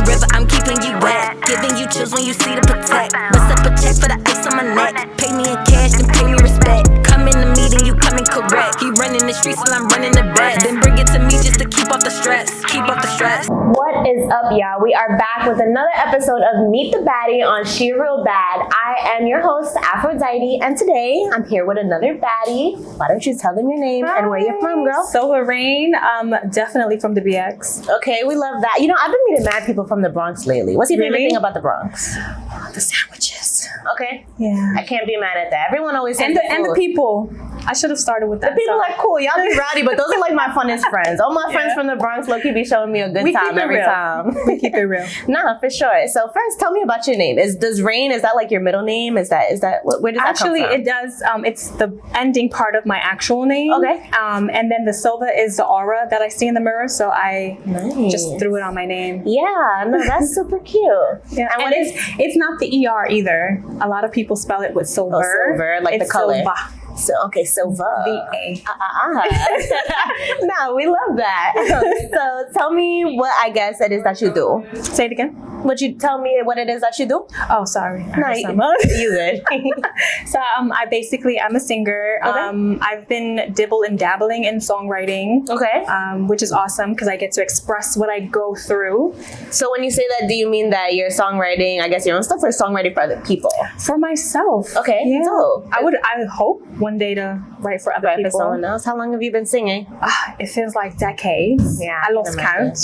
a river, I'm keeping you wet. Giving you chills when you see the protect. Bust up a check for the ice on my neck. Pay me in cash and pay me respect. Come in the meeting, you coming correct. He running the streets while I'm running the bed. Then bring it to me just to keep off the stress. Keep off the stress. What is up, y'all? We are back with another episode of Meet the Baddie on SheaRealBad. I am your host, Aphrodite, and today I'm here with another baddie. Why don't you tell them your name and where you're from, girl? So Lorraine, definitely from the BX. Okay, we love that. You know, I've been meeting mad people from the Bronx lately. What's your favorite thing about the Bronx? The sandwiches. Okay. Yeah. I can't be mad at that. Everyone always says and the people. I should have started with that. The people are cool. Y'all be rowdy, but those are like my funnest friends. All my friends from the Bronx low-key be showing me a good time every time. We keep it real. Nah, for sure. So first, tell me about your name. Does Rain, is that like your middle name? Is that where does that come from? Actually, it does. It's the ending part of my actual name. Okay. And then the Silva is the aura that I see in the mirror. So I just threw it on my name. Yeah, no, that's super cute. Yeah. And it's not the ER either. A lot of people spell it with silver. Oh, silver, like it's the color. Silva. So, okay, Silva. V-A. No, we love that. So tell me what I guess it is that you do. Say it again. Would you tell me what it is that you do? Oh, sorry. No, you good. So I'm a singer. Okay. I've been dibble and dabbling in songwriting. Okay. Which is awesome because I get to express what I go through. So when you say that, do you mean that you're songwriting, I guess your own stuff, or songwriting for other people? For myself. Okay. Yeah. Dope. I hope one day to write for other people. For someone else. How long have you been singing? It feels like decades. Yeah. I lost count.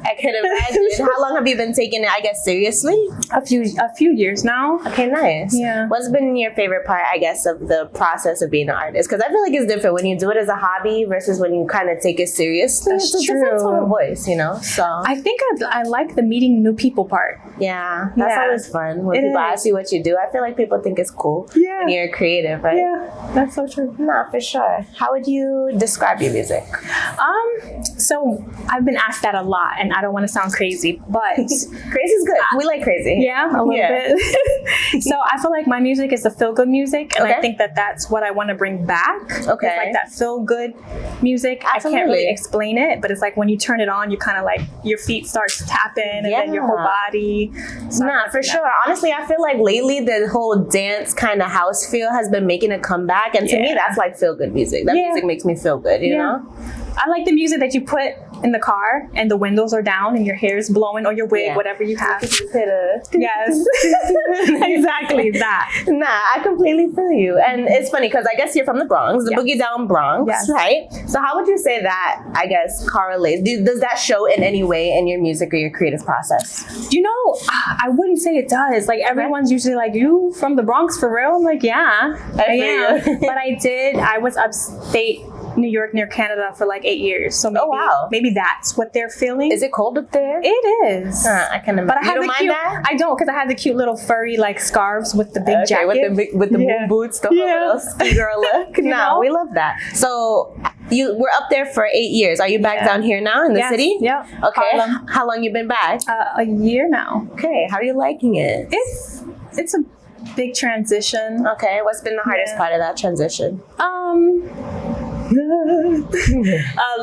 I can imagine. How long have you been taking it, I guess, seriously? A few years now. Okay, nice. Yeah. What's been your favorite part, I guess, of the process of being an artist? Because I feel like it's different when you do it as a hobby versus when you kind of take it seriously. That's it's a different tone of voice, you know? So I think I like the meeting new people part. yeah, that's always fun. When people ask you what you do, I feel like people think it's cool when you're creative, right? Yeah, that's so true. Nah, for sure. How would you describe your music? So I've been asked that a lot, and I don't want to sound crazy, but Crazy's good. We like crazy. Yeah, a little bit. So I feel like my music is the feel-good music, and I think that that's what I want to bring back. Okay. It's like that feel-good music. Absolutely. I can't really explain it, but it's like when you turn it on, you kind of like, your feet start to tap in, and then your whole body. So nah, for sure. Honestly, I feel like lately the whole dance kind of house feel has been making a comeback, and to me, that's like feel-good music. That music makes me feel good, you know? I like the music that you put in the car and the windows are down and your hair is blowing, or your wig, whatever you have. Yes. Exactly that. Nah, I completely feel you. And it's funny because I guess you're from the Bronx, the Boogie Down Bronx, right? So how would you say that, I guess, correlates? Does that show in any way in your music or your creative process? You know, I wouldn't say it does. Like, everyone's usually like, you from the Bronx for real? I'm like, yeah, I am. But I was upstate New York near Canada for like 8 years. So maybe, maybe that's what they're feeling. Is it cold up there? It is. I can imagine. But I don't mind that? I don't, because I have the cute little furry like scarves with the big jacket. With the moon boots, the whole little ski girl look. No, we love that. So you were up there for 8 years. Are you back down here now in the city? Yeah. Okay. How long you been back? A year now. Okay. How are you liking it? It's a big transition. Okay. What's been the hardest part of that transition?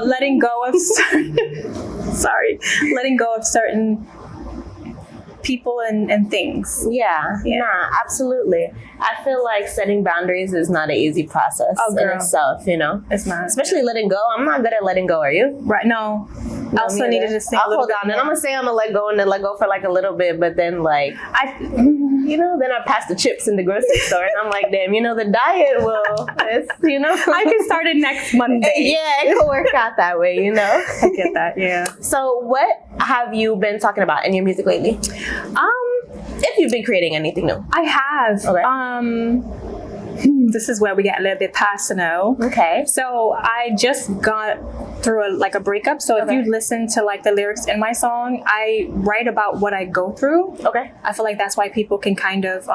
Letting go of letting go of certain people and things. Nah, absolutely. I feel like setting boundaries is not an easy process in itself, you know? It's not. Especially letting go. I'm not good at letting go, are you? Right, no. I also needed to think I'll hold on, and I'm gonna say I'm gonna let go and then let go for like a little bit, but then like then I pass the chips in the grocery store and I'm like, damn, the diet will, I can start it next Monday. Yeah, it could work out that way, I get that, yeah. So what have you been talking about in your music lately? If you've been creating anything new. I have. Okay. This is where we get a little bit personal. Okay. So I just got through a breakup. So if you listen to like the lyrics in my song, I write about what I go through. Okay. I feel like that's why people can kind of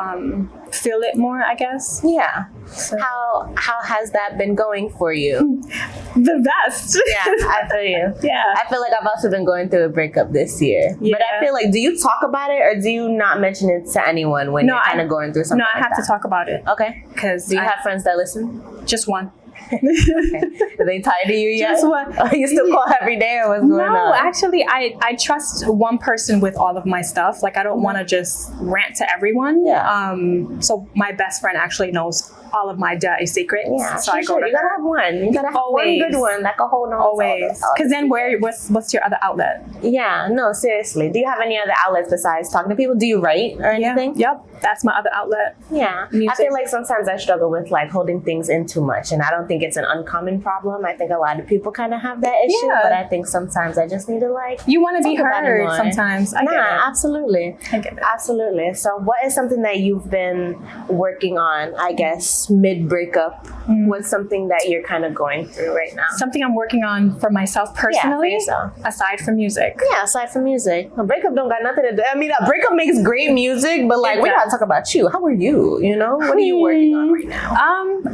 feel it more, I guess. Yeah. So. How has that been going for you? The best. Yeah, I feel you. Yeah. I feel like I've also been going through a breakup this year. Yeah. But I feel like, do you talk about it or do you not mention it to anyone when you're kind of going through something? No, I have to talk about it. Okay. Because do you have friends that listen? Just one. Okay. Are they tied to you yet? Just what? You still call every day, or what's going on? No, actually, I trust one person with all of my stuff. Like, I don't want to just rant to everyone. Yeah. So my best friend actually knows all of my dirty secrets. Yeah, so I go to You gotta her. have one. You gotta have Always. one good one that can hold on. Always. Because then what's your other outlet? Yeah, no, seriously. Do you have any other outlets besides talking to people? Do you write or anything? Yep. That's my other outlet. Yeah. Music. I feel like sometimes I struggle with like holding things in too much, and I don't think it's an uncommon problem. I think a lot of people kind of have that issue, Yeah. but I think sometimes I just need to like You want to be talk about it heard more. sometimes. I get it. Absolutely. I get it. Absolutely. So what is something that you've been working on, I guess, mid-breakup? What's something that you're kind of going through right now? Something I'm working on for myself personally, yourself. aside from music. Yeah, aside from music. A breakup don't got nothing to do. I mean, a breakup makes great music, but like, we gotta talk about you. How are you? You know? What are you working on right now?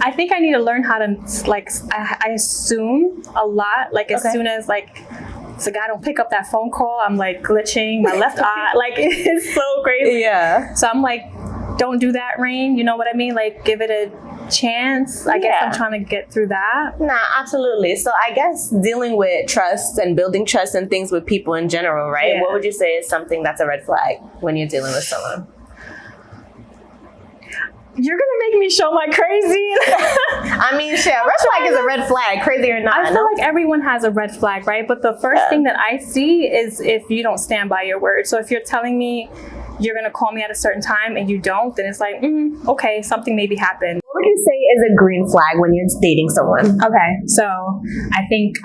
I think I need to learn how to, like, I assume a lot. Like, as soon as, like, the guy don't pick up that phone call, I'm, like, glitching my left eye. Like, it's so crazy. Yeah. So I'm like, don't do that, Rain. You know what I mean? Like, give it a chance. I guess I'm trying to get through that. Nah, absolutely. So I guess dealing with trust and building trust and things with people in general, right? Yeah. What would you say is something that's a red flag when you're dealing with someone? You're gonna make me show my crazy. I mean, shit, a red flag is a red flag, crazy or not. I feel like everyone has a red flag, right? But the first thing that I see is if you don't stand by your word. So if you're telling me you're going to call me at a certain time and you don't, then it's like, okay, something maybe happened. What would you say is a green flag when you're dating someone? Okay, so I think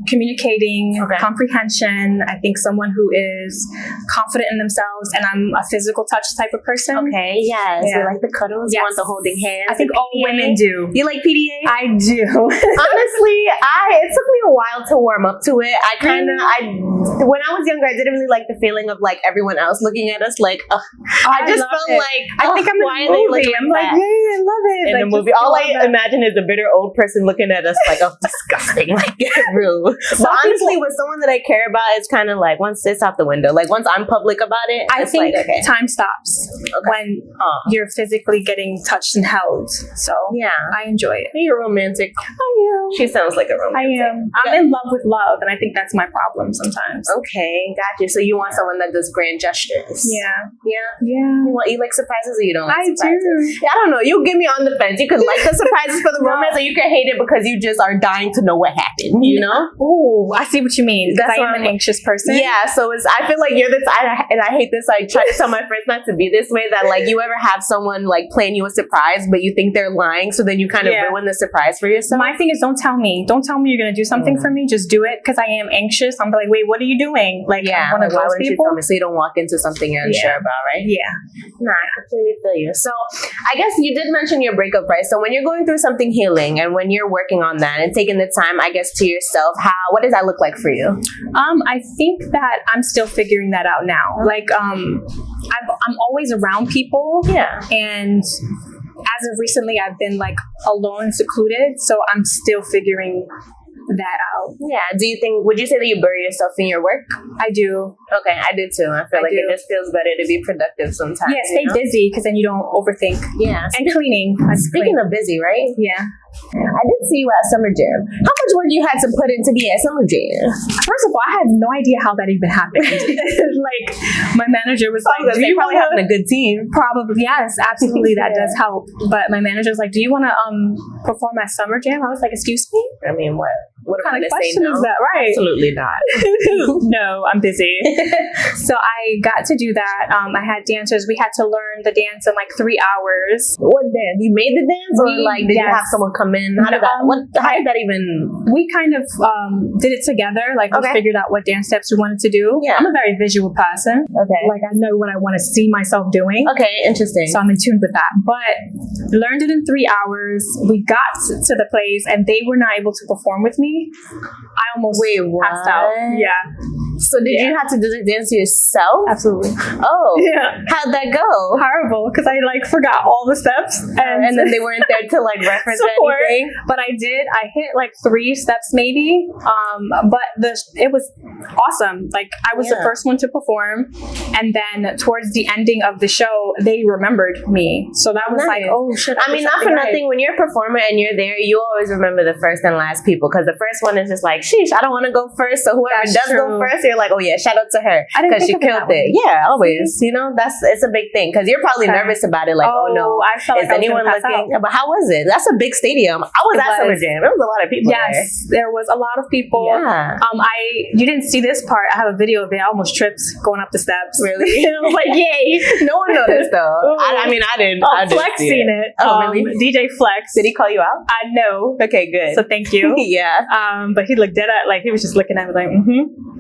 communicating, comprehension. I think someone who is confident in themselves, and I'm a physical touch type of person. Okay, yes. Yeah. You like the cuddles? You want the holding hands? I think all women do. You like PDA? I do. Honestly, it took me a while to warm up to it. When I was younger, I didn't really like the feeling of like everyone else looking at us like, I just felt like, I think I'm in a movie. I'm like, yeah, I love it. In like, the movie, all I imagine is a bitter old person looking at us like, oh, disgusting, like, get rude. But honestly, with someone that I care about, it's kind of like once it's out the window. Like once I'm public about it, I think like, okay. time stops when you're physically getting touched and held. So yeah, I enjoy it. You're romantic. I am. She sounds like a romantic. I am. I'm in love with love, and I think that's my problem sometimes. Okay, got you. So you want someone that does grand gestures? Yeah. Yeah. You like surprises, or you don't like I surprises? do. Yeah, I don't know. You get me on the fence. You could like the surprises for the romance, or you can hate it because you just are dying to know what happened. You know? Oh, I see what you mean. Because I am an anxious person. Yeah, so I feel like you're the type, and I hate this. I try to tell my friends not to be this way. That like you ever have someone like plan you a surprise, but you think they're lying, so then you kind of ruin the surprise for yourself. My thing is, don't tell me you're gonna do something for me. Just do it, because I am anxious. I'm like, wait, what are you doing? Like, I'm one of why those wouldn't you people. tell me? So you don't walk into something you're unsure about, right? Yeah. Nah, I completely feel you. So I guess you did mention your breakup, right? So when you're going through something healing and when you're working on that and taking the time, I guess, to yourself, what does that look like for you? I think that I'm still figuring that out now. Like, I'm always around people. Yeah. And as of recently, I've been like alone, secluded. So I'm still figuring that out. Yeah. Would you say that you bury yourself in your work? I do. Okay, I do too. I feel like it just feels better to be productive sometimes. Yeah, stay busy, because then you don't overthink. Yeah. And cleaning. Speaking of busy, right? Yeah. I did see you at Summer Jam. How much work you had to put into be at Summer Jam? First of all, I had no idea how that even happened. Like, my manager was like, "Do you want having a good team?" Probably, yes, absolutely, that does help. But my manager was like, "Do you want to perform at Summer Jam?" I was like, "Excuse me." I mean, what kind of say question no? is that? Right? Absolutely not. No, I'm busy. So I got to do that. I had dancers. We had to learn the dance in like 3 hours. What dance? You made the dance, or like did you have someone come in? How did that even? We kind of did it together. Like, we figured out what dance steps we wanted to do. Yeah. I'm a very visual person. Okay. Like, I know what I want to see myself doing. Okay, interesting. So I'm in tune with that. But learned it in 3 hours. We got to the place and they were not able to perform with me. I almost passed out. Yeah. So did you have to do the dance yourself? Absolutely. Oh, Yeah. how'd that go? Horrible, because I like forgot all the steps, And then they weren't there to like reference support. anything. But I did. I hit like 3 steps maybe. But it was awesome. Like I was the first one to perform, and then towards the ending of the show, they remembered me. So that was like, oh shit. I mean, not for nothing. When you're a performer and you're there, you always remember the first and last people, because the first one is just like, sheesh, I don't want to go first. So whoever That's does go true. first, you're like, oh yeah, shout out to her I didn't because she think of it killed that it. way. Yeah, always. You know, it's a big thing because you're probably nervous about it. Like, oh no, I felt is like I was anyone gonna pass looking? out. But how was it? That's a big stadium. I was at Summer Jam. There was a lot of people. Yes, there was a lot of people. Yeah. You didn't see this part. I have a video of it. I almost tripped going up the steps. Really? I was like, yay. No one noticed though. I mean, I didn't. I didn't Flex see seen it. Oh, really? DJ Flex. Did he call you out? I know. Okay, good. So thank you. Yeah. But he looked dead at, like, he was just looking at me like,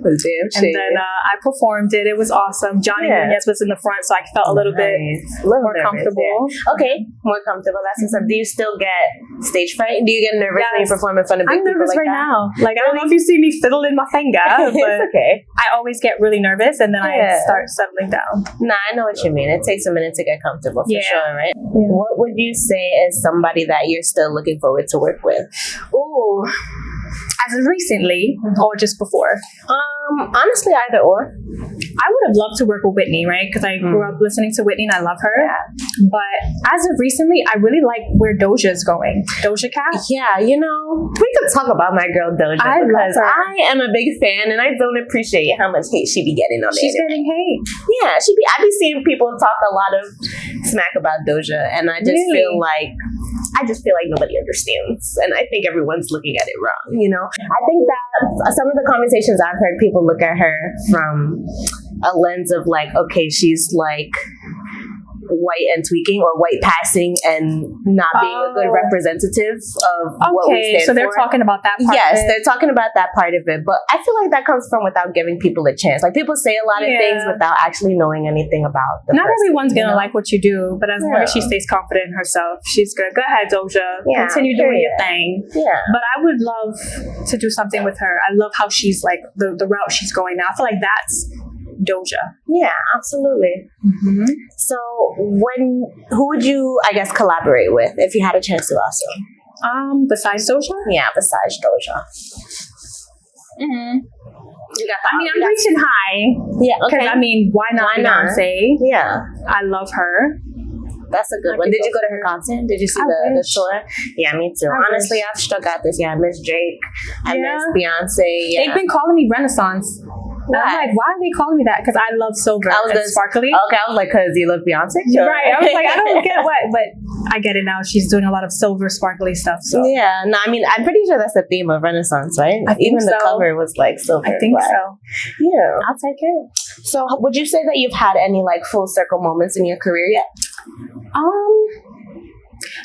Damn shit. And then I performed it. It was awesome. Johnny Nunez was in the front, so I felt a little bit more comfortable. Yeah. Okay, more comfortable. That's what's up. Do you still get stage fright? Do you get nervous when you perform in front of big I'm people nervous like right that? now. Like, I don't know if you see me fiddling my finger, but It's okay. I always get really nervous, and then I start settling down. Nah, I know what you mean. It takes a minute to get comfortable for sure, right? Yeah. What would you say is somebody that you're still looking forward to work with? Ooh. As of recently, or just before? Honestly, either or. I would have loved to work with Whitney, right? Because I grew up listening to Whitney and I love her. Yeah. But as of recently, I really like where Doja's going. Doja Cat? Yeah, you know, we could talk about my girl Doja because I am a big fan and I don't appreciate how much hate she be getting on She's the internet. getting hate. Yeah, I be seeing people talk a lot of smack about Doja, and I just feel like nobody understands, and I think everyone's looking at it wrong. You know, I think that some of the conversations I've heard, people look at her from a lens of like, okay, she's like white and tweaking or white passing and not being a good representative of what we stand so they're for. talking about that part. Yes, they're talking about that part of it, but I feel like that comes from without giving people a chance. Like, people say a lot of things without actually knowing anything about the Not person, everyone's gonna like what you do, but as long as she stays confident in herself, she's good. Go ahead, Doja. Continue doing your thing. Yeah. But I would love to do something with her. I love how she's like the route she's going now. I feel like that's Doja. Yeah, absolutely. Mm-hmm. So who would you, I guess, collaborate with if you had a chance to also? Besides Doja? Yeah, besides Doja. Mm-hmm. I'm reaching high. Yeah, okay. Because, I mean, why not Beyonce? Yeah. I love her. That's a good one. Did you go to her concert? Did you see the tour? Yeah, me too. Honestly, I've struck out this year. I miss Drake. I miss Beyonce. Yeah. They've been calling me Renaissance. And I'm like, why are they calling me that? Because I love silver and sparkly. Okay, I was like, because you love Beyonce? Sure. Right. I was like, I don't get what, but I get it now. She's doing a lot of silver, sparkly stuff. So yeah, no, I mean, I'm pretty sure that's the theme of Renaissance, right? Even the cover was like silver. I think so. Yeah. I'll take it. So would you say that you've had any like full circle moments in your career yet?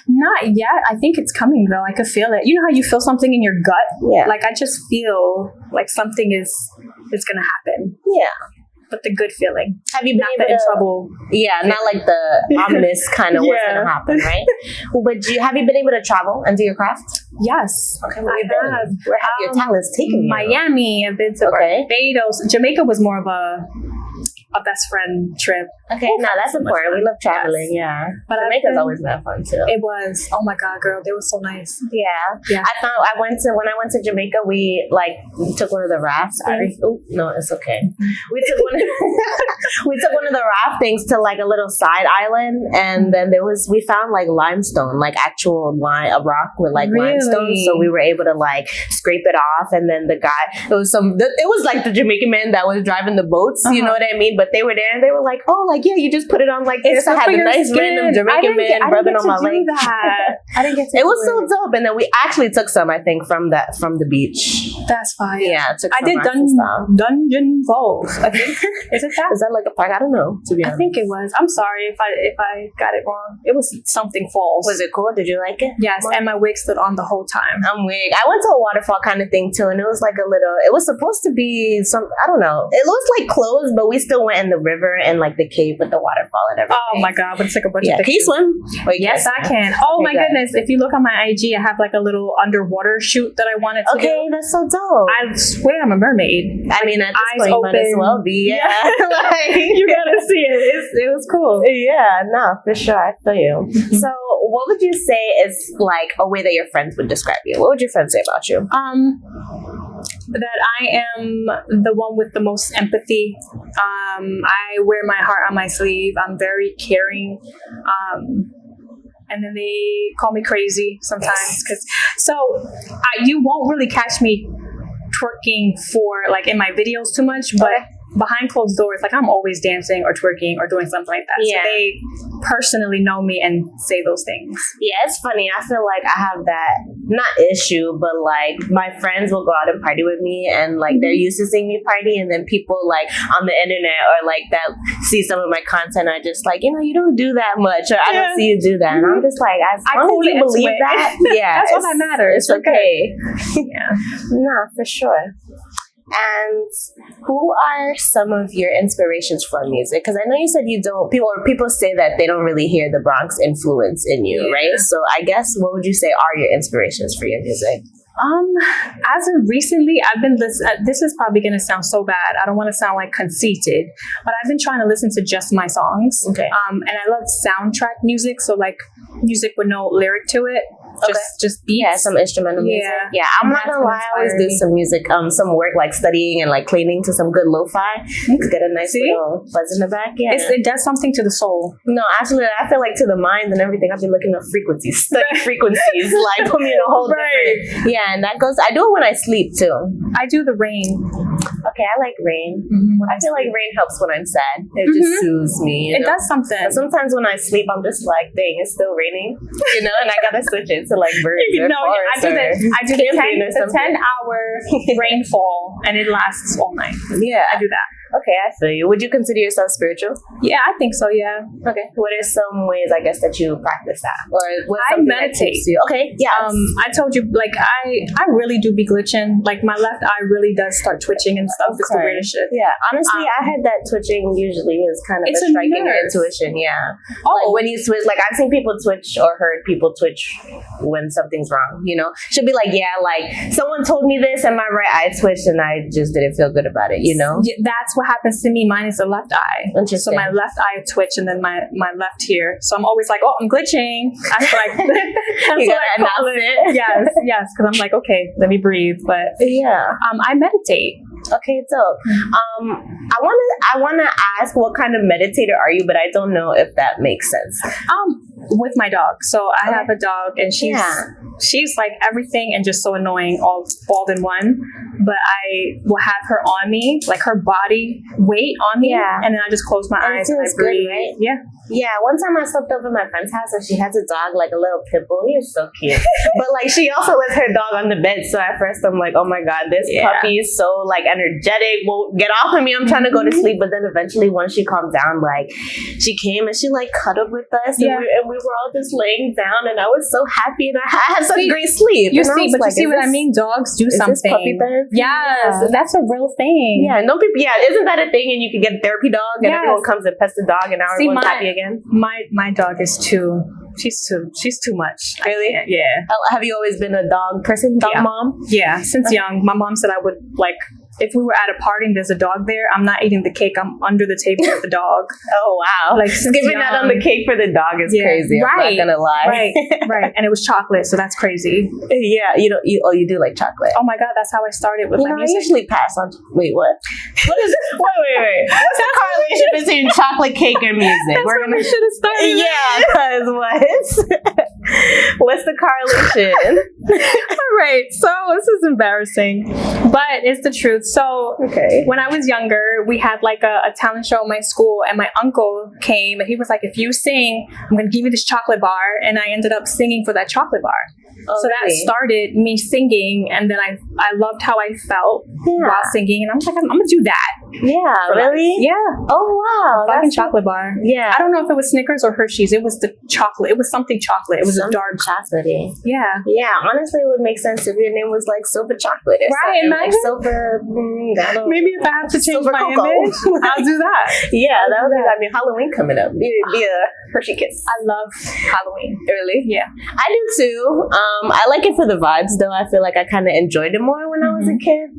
Not yet. I think it's coming though. I could feel it. You know how you feel something in your gut? Yeah. Like I just feel like something is gonna happen. Yeah. But the good feeling. Have you been not in trouble? Yeah, not like the ominous kind of what's gonna happen, right? But have you been able to travel and do your craft? Yes. Okay, where have your talents taken you? Miami. I've been to Barbados. Jamaica was more of a best friend trip. Okay, no, that's important. We love traveling, yeah. But Jamaica's always been fun too. It was. Oh my God, girl, they were so nice. Yeah. When I went to Jamaica, we took one of the rafts. No, it's okay. We took one of the raft things to like a little side island, and then we found like limestone, like actual a rock with like limestone. So we were able to like scrape it off, and then it was like the Jamaican man that was driving the boats. You know what I mean? But they were there and they were like, oh, like, yeah, you just put it on like this. I had a nice random Jamaican man rubbing on my leg. I didn't get to It was so dope. And then we actually took some, I think, from the beach. That's fine. Yeah, I did Dungeon Falls. I think. Is it that? Is that like a park? I don't know, to be honest. I think it was. I'm sorry if I got it wrong. It was something falls. Was it cool? Did you like it? Yes, and my wig stood on the whole time. I'm wig. I went to a waterfall kind of thing too, and it was like it was supposed to be I don't know. It looks like closed, but we still went in the river and like the cave with the waterfall and everything. Oh my god, but it's like a bunch of Can you pictures. swim? Wait, Yes, I can. Oh my goodness. If you look on my IG, I have like a little underwater shoot that I wanted to do. That's so dope. I swear I'm a mermaid. I mean, at this eyes point, you open. might as well be. Yeah. Like, You gotta see it. It was cool. yeah, no, for sure. I feel you. So, what would you say is like a way that your friends would describe you? What would your friends say about you? That I am the one with the most empathy. I wear my heart on my sleeve. I'm very caring. And then they call me crazy sometimes. You won't really catch me twerking for like in my videos too much, but behind closed doors, like I'm always dancing or twerking or doing something like that. Yeah. So they personally know me and say those things. Yeah, it's funny. I feel like I have that, not issue, but like my friends will go out and party with me and like they're used to seeing me party, and then people like on the internet or like that see some of my content are just like, you don't do that much, or I don't see you do that. And I'm just like, as long as you believe that, yeah, that's all that matters. It's okay. Yeah. No, for sure. And who are some of your inspirations for music? Because I know you said you don't, people say that they don't really hear the Bronx influence in you, right? So I guess what would you say are your inspirations for your music? As of recently, I've been listening. This is probably going to sound so bad. I don't want to sound like conceited, but I've been trying to listen to just my songs. Okay. And I love soundtrack music, so like music with no lyric to it. Just beats. Yeah, some instrumental music. Yeah, I'm not gonna lie, I always do some music, some work like studying and like cleaning to some good lo-fi. It's get a nice little buzz in the back. Yeah, it does something to the soul. No, actually, I feel like to the mind and everything, I've been looking at frequencies, study frequencies, like put me in a whole different. Yeah, and that goes. I do it when I sleep too. I do the rain. Okay, I like rain. I feel like rain helps when I'm sad. It just soothes me. It does something. But sometimes when I sleep, I'm just like, dang, it's still raining, and I gotta switch it to like birds. I do the 10-hour rainfall, and it lasts all night. Yeah, I do that. Okay, I feel you. Would you consider yourself spiritual? Yeah, I think so. Yeah. Okay. What are some ways, I guess, that you practice that, or what? I meditate. Okay. Yeah. I told you, like, I really do be glitching. Like, my left eye really does start twitching and stuff. It's the weirdest shit. Yeah. Honestly, I had that twitching. Usually, is kind of a striking intuition. Yeah. Like when you switch, like I've seen people twitch or heard people twitch when something's wrong. Should be like, yeah, like someone told me this, and my right eye twitched, and I just didn't feel good about it. Yeah, that's what happens to me. Mine is the left eye. So my left eye twitch, and then my left here. So I'm always like, oh, I'm glitching. I feel like that's what I call it. Yes, because I'm like, okay, let me breathe. But I meditate. Okay, dope. I wanna ask, what kind of meditator are you? But I don't know if that makes sense. With my dog. So I have a dog, and she's like everything and just so annoying, all in one. But I will have her on me, like her body weight on me, and then I just close my eyes and I breathe. Good, right? Yeah. One time I slept over at my friend's house, and she has a dog, like a little pit bull. He is so cute. But like she also lets her dog on the bed. So at first I'm like, oh my god, this puppy is so like energetic. Won't get off of me. I'm trying to go to sleep. But then eventually, once she calmed down, like she came and she like cuddled with us, and we were all just laying down, and I was so happy, and I had such great sleep. You see what I mean? Dogs do something. Puppy therapy? Yes, that's a real thing. Yeah, no people. Yeah, isn't that a thing? And you can get a therapy dog, and everyone comes and pets the dog, and now everyone's happy again. My dog is too. She's too much. Really? Yeah. Have you always been a dog person? Dog mom? Yeah, since young. My mom said I would like. If we were at a party and there's a dog there, I'm not eating the cake. I'm under the table with the dog. Oh, wow. Like giving that on the cake for the dog is crazy. I'm not gonna lie. Right. And it was chocolate, so that's crazy. Yeah, you do like chocolate. Oh my god, that's how I started with my music. I usually pass on. Wait, what? What is? Wait. What's the correlation between chocolate cake and music? We should have started. Yeah, because what? What's the correlation? All right, so this is embarrassing, but it's the truth. So when I was younger, we had like a talent show in my school, and my uncle came and he was like, if you sing, I'm going to give you this chocolate bar. And I ended up singing for that chocolate bar. So that started me singing, and then I loved how I felt while singing, and I was like, I'm going to do that. Yeah, really? Yeah. Oh wow, Fucking that's chocolate bar. Yeah. I don't know if it was Snickers or Hershey's. It was the chocolate. It was something chocolate. It was a dark. chocolatey. Yeah. Yeah, honestly, it would make sense if your name was like Silver Chocolate. Or Right, something, like imagine. Silver. I don't Maybe if I have to change Silver my cocoa. image, I'll do that. Yeah, that would be. I mean, Halloween coming up. Be a Hershey Kiss. I love Halloween. Really? Yeah. I do too. I like it for the vibes, though. I feel like I kind of enjoyed it more when I was a kid.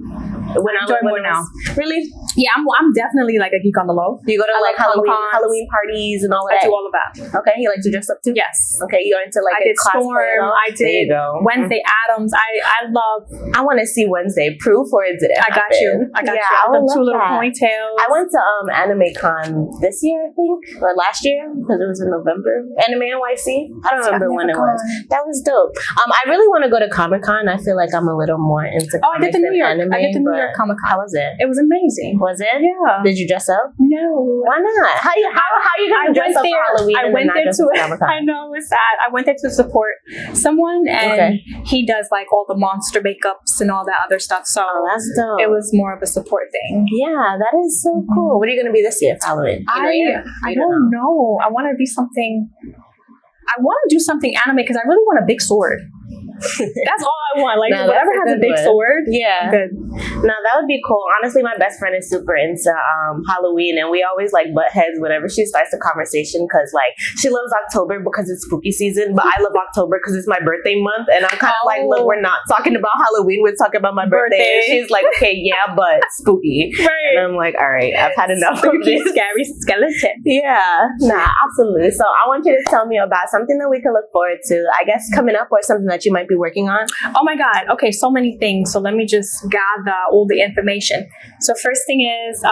When I enjoy more it now. was- Really? Yeah, I'm definitely like a geek on the low. Do you go to I like love Halloween Comic-Cons. parties and all of I that? do all of that. Okay, you like to dress up too? Yes. Okay, you're into like I a did cosplay and Storm. all? I There you did go. Wednesday Addams. I love. I want to see Wednesday. Proof or did it I got you. I got yeah, you. I would The two love little that. ponytails. I went to Anime Con this year, I think, or last year, because it was in November. Anime NYC. I don't remember when it was. That was dope. I really want to go to Comic Con. I feel like I'm a little more into. Oh, I did the New York. Anime, I did the New but York Comic Con. How was it? It was amazing. Was it? Yeah. Did you dress up? No. Why not? How you gonna dress up for Halloween? I and went then not there dress to. up for Comic Con? I know it's sad. I went there to support someone, and he does like all the monster makeups and all that other stuff. So Oh, that's dope. it was more of a support thing. Yeah, that is so cool. What are you gonna be this year for Halloween? I don't know. I want to be something. I want to do something anime because I really want a big sword. That's all I want. Like No, whatever that's a has a good big one. sword. Yeah. Good. No, that would be cool. Honestly, my best friend is super into Halloween, and we always like butt heads whenever she starts a conversation because like she loves October because it's spooky season, but I love October because it's my birthday month, and I'm kind of like, look, we're not talking about Halloween, we're talking about my birthday. And she's like, okay, yeah, but spooky. Right. And I'm like, all right, I've had enough of Spooky, this. scary skeleton. Yeah, nah, absolutely. So I want you to tell me about something that we can look forward to, I guess, coming up, or something that you might be working on. Oh my God. Okay, so many things. So let me just gather all the information. So first thing is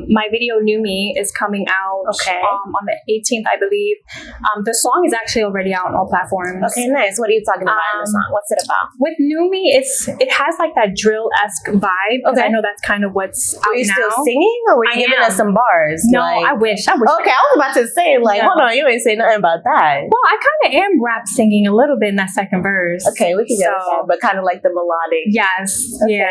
my video New Me is coming out on the 18th, I believe. The song is actually already out on all platforms. Okay, nice. What are you talking about in the song? What's it about? With New Me, it has like that drill-esque vibe. Because I know that's kind of what's out now. Were you still singing, or were you giving us some bars? No, like, I wish. Okay, I was about to say, like, hold on, you ain't say nothing about that. Well, I kind of am rap singing a little bit in that second verse. Okay, we can go with that, but kind of like the melodic. Yes. Okay, Yeah.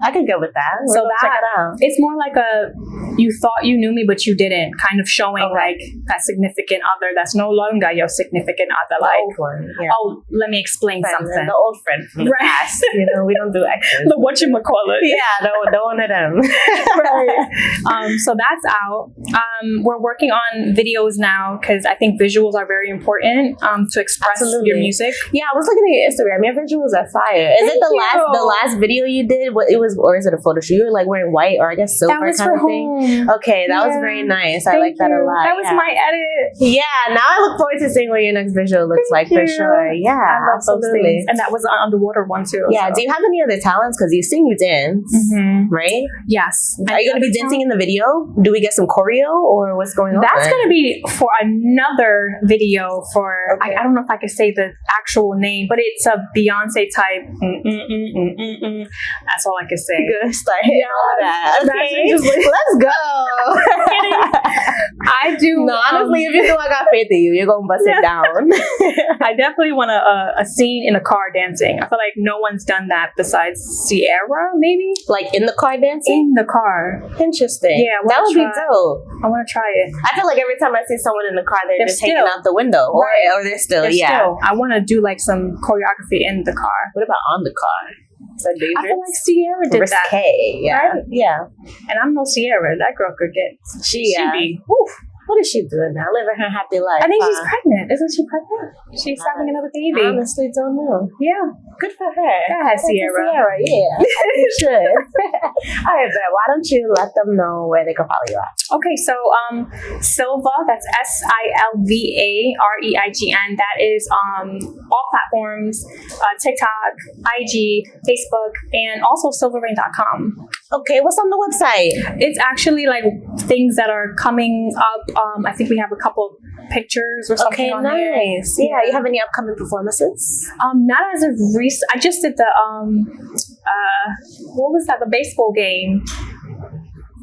I could go with that. So check it out. it's more like a you thought you knew me but you didn't, kind of showing like that significant other that's no longer your significant other. The Like, old one. Yeah. oh, let me explain something. The old friend from the Right. past. You know, we don't do extras. The whatchamacallit. Yeah, the one of them. Right. So that's out. We're working on videos now because I think visuals are very important to express your music. Yeah, I was looking at your Instagram. Your visuals are fire. Is it the last video you did? What it was, or is it a photo shoot? You were like wearing white, or I guess silver That was kind for of thing. home. Okay, that was very nice. I like that a lot. That was my edit. Yeah, now I look forward to seeing what your next visual looks like for sure. Yeah, I love those absolutely. things. And that was an underwater one too. Yeah. so. Do you have any other talents? Because you sing, you dance, right? Yes. Are you going to be dancing in the video? Do we get some choreo, or what's going on? That's going to be for another video for, I don't know if I could say the actual name, but it's a Beyonce type. That's all I can say. Good. Start hitting all that. Okay. Just like- Let's go. I do. No, honestly, if you do, I got faith in you. You're going to bust it down. I definitely want a scene in a car dancing. I feel like no one's done that besides Sierra, maybe? Like in the car dancing? In the car. Interesting. Yeah, that would be dope. I want to try it. I feel like every time I see someone in the car, they're just hanging still. out the window. Or they're still, Still, I want to do like some choreography in the car. What about on the car? Is that dangerous? I feel like Sierra did that. Risque, yeah. Right? Yeah. And I'm no Sierra. That girl could get. She be. What is she doing now? Living her happy life. I think she's pregnant. Isn't she pregnant? She's having another baby. I honestly don't know. Yeah. Good for her. Go ahead, Sierra. Sierra, yeah. You should. All right, but why don't you let them know where they can follow you at? Okay, so Silva, that's SilvaReign. That is all platforms, TikTok, IG, Facebook, and also silverrain.com. Okay, what's on the website? It's actually like things that are coming up. I think we have a couple pictures or something on there. Nice. Yeah, you have any upcoming performances? Not as of recent. I just did the what was that? The baseball game.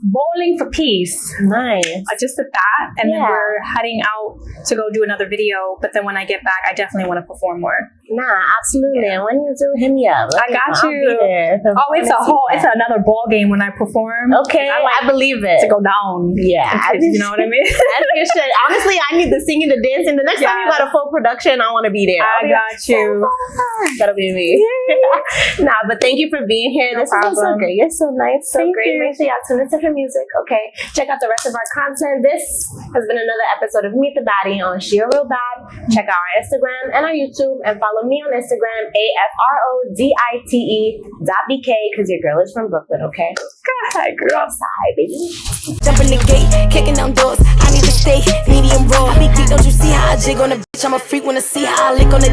Bowling for Peace. Nice. I just did that, and then we're heading out to go do another video. But then when I get back, I definitely want to perform more. Nah, absolutely. And when you do, hit me up. I got I'll you. be there. Oh, it's another ball game when I perform. Okay, I believe it. To go down. Yeah, You know what I mean? as you should. Honestly, I need the singing, the dancing. The next time you got a full production, I want to be there. I got you. That'll be me. Nah, but thank you for being here. This is so great. You're so nice, so Thank great. you. Make sure y'all tune into her music. Okay, check out the rest of our content. This has been another episode of Meet the Baddie on SheaRealBad. Check out our Instagram and our YouTube, and follow me on Instagram AFRODITE.BK because your girl is from Brooklyn. Okay, Hi, girl. outside, baby. Jumping the gate, kicking down doors. I need to stay medium raw. Don't you see how I jig on the bitch? I'm a freak when I see how I lick on the